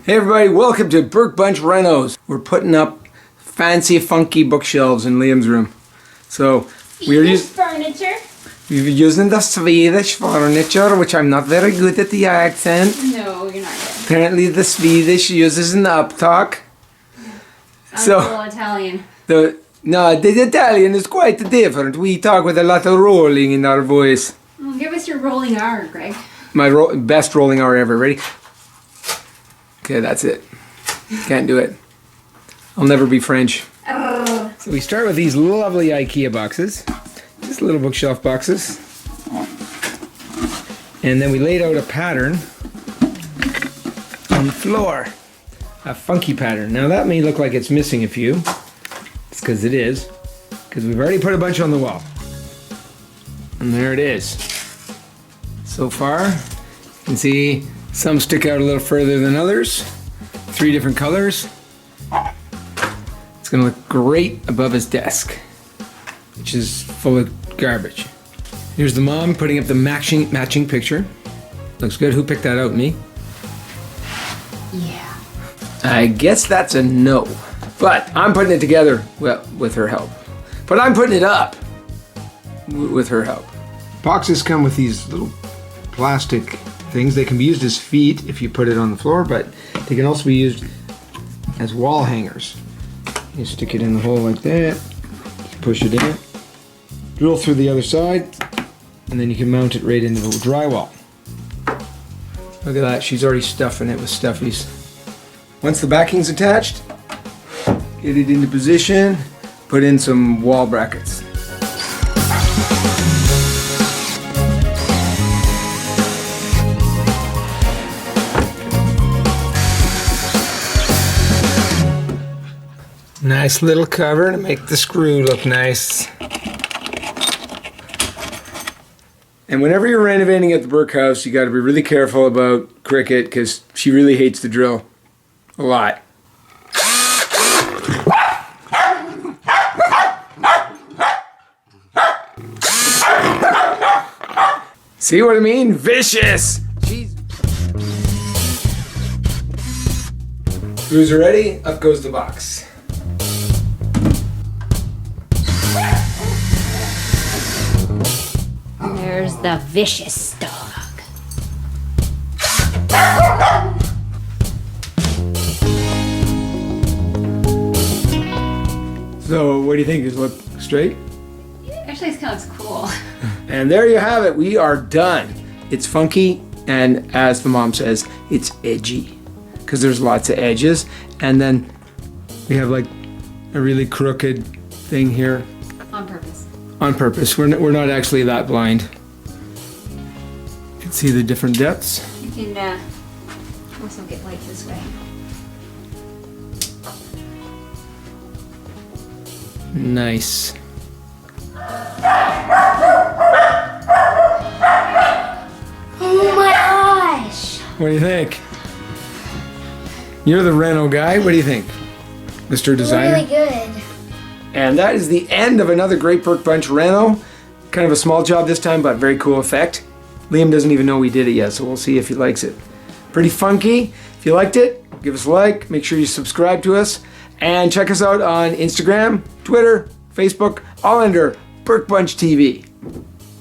Hey everybody, welcome to Burke Bunch Renos. We're putting up fancy, funky bookshelves in Liam's room. So we're using the Swedish furniture, which I'm not very good at the accent. No, you're not good. Apparently the Swedish uses an uptalk. I'm a little Italian. The Italian is quite different. We talk with a lot of rolling in our voice. Well, give us your rolling R, Greg. My best rolling R ever. Ready? Okay, that's it. Can't do it. I'll never be French. So we start with these lovely IKEA boxes. Just little bookshelf boxes. And then we laid out a pattern on the floor. A funky pattern. Now that may look like it's missing a few. It's because it is. Because we've already put a bunch on the wall. And there it is. So far, you can see some stick out a little further than others. 3 different colors. It's gonna look great above his desk, which is full of garbage. Here's the mom putting up the matching picture. Looks good. Who picked that out? Me? Yeah. I guess that's a no. But I'm putting it together, well, with her help. But I'm putting it up with her help. Boxes come with these little plastic things. They can be used as feet if you put it on the floor, but they can also be used as wall hangers. You stick it in the hole like that, push it in, drill through the other side, and then you can mount it right into the drywall. Look at that, she's already stuffing it with stuffies. Once the backing's attached, get it into position, put in some wall brackets. Nice little cover to make the screw look nice. And whenever you're renovating at the Burke house, you got to be really careful about Cricket because she really hates the drill a lot. See what I mean? Vicious! Jeez. Screws are ready, up goes the box. There's the vicious dog. So, what do you think? Does it look straight? Actually, it looks cool. And there you have it. We are done. It's funky, and as the mom says, it's edgy. Because there's lots of edges. And then we have like a really crooked thing here. On purpose. On purpose. We're not actually that blind. You can see the different depths. You can also get light this way. Nice. Oh my gosh! What do you think? You're the Reno guy. What do you think, Mr. Designer? Really good. And that is the end of another great Burke Bunch Reno. Kind of a small job this time, but very cool effect. Liam doesn't even know we did it yet, so we'll see if he likes it. Pretty funky. If you liked it, give us a like. Make sure you subscribe to us. And check us out on Instagram, Twitter, Facebook, all under Burke Bunch TV.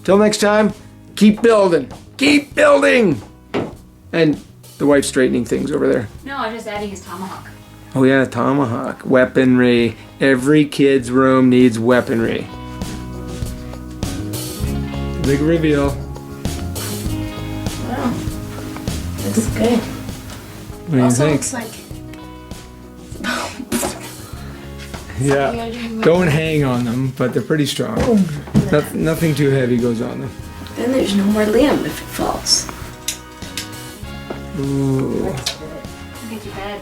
Till next time, keep building. Keep building! And the wife's straightening things over there. No, I'm just adding his tomahawk. Oh yeah, tomahawk, weaponry. Every kid's room needs weaponry. Big reveal. Wow. Looks good. What do you Also think? looks like... Yeah, don't hang on them, but they're pretty strong. Nothing too heavy goes on them. Then there's no more Liam if it falls. Ooh. Look at your bed.